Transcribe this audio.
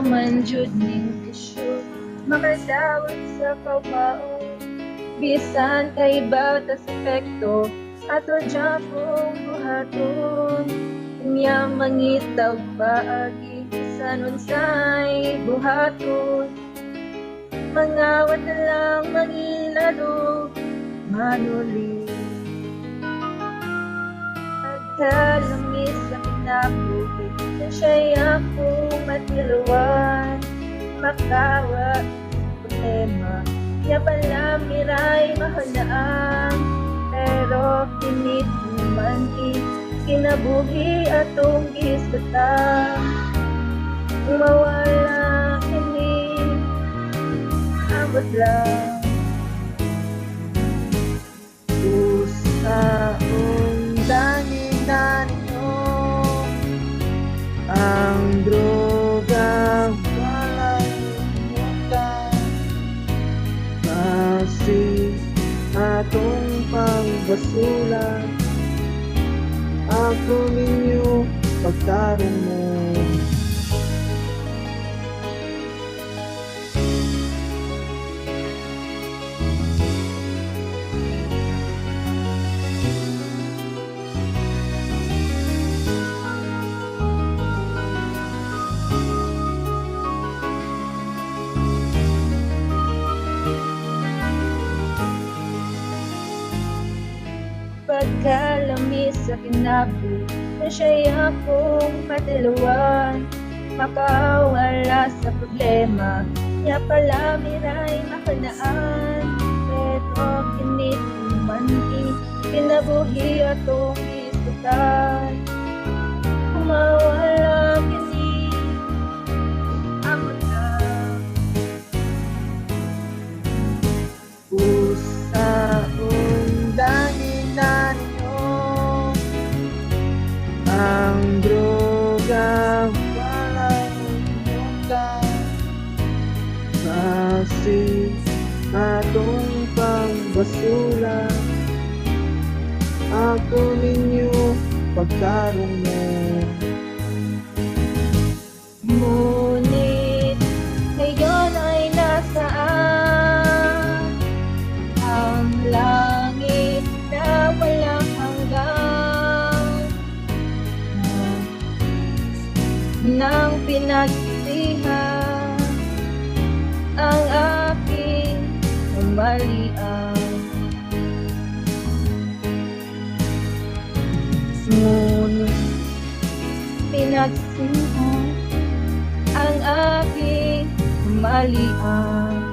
man jud ning isyu makadawat sa pagbaon bisan kay batas epekto ato Japong buhaton niya mangitaw paagi sa nunsay buhaton mangawat na lang manginado manuli pagkalamis sa kinabuhi na siya'y akong matiluan makawa problema ya pala miray mahalaan pero pinit naman kinabuhi atong gisata mawala kini abot lang usahong danin ang droga kasi atong pagbasula ako ninyo pagtarong mo pagkalamis sa kinabu na siya'y akong matiluan makawala sa problema niya pala miray makanaan pero kinit naman kinabuhi atong isutan mawala kini amot na usahong ang droga walang hanggan kasi atong pagbasula ako ninyo pagkarong mo ngunit ngayon ay nasaan ang langit na walang hanggan nang pinagsisihan ang aking kamalian ngunit pinagsisihan ang aking kamalian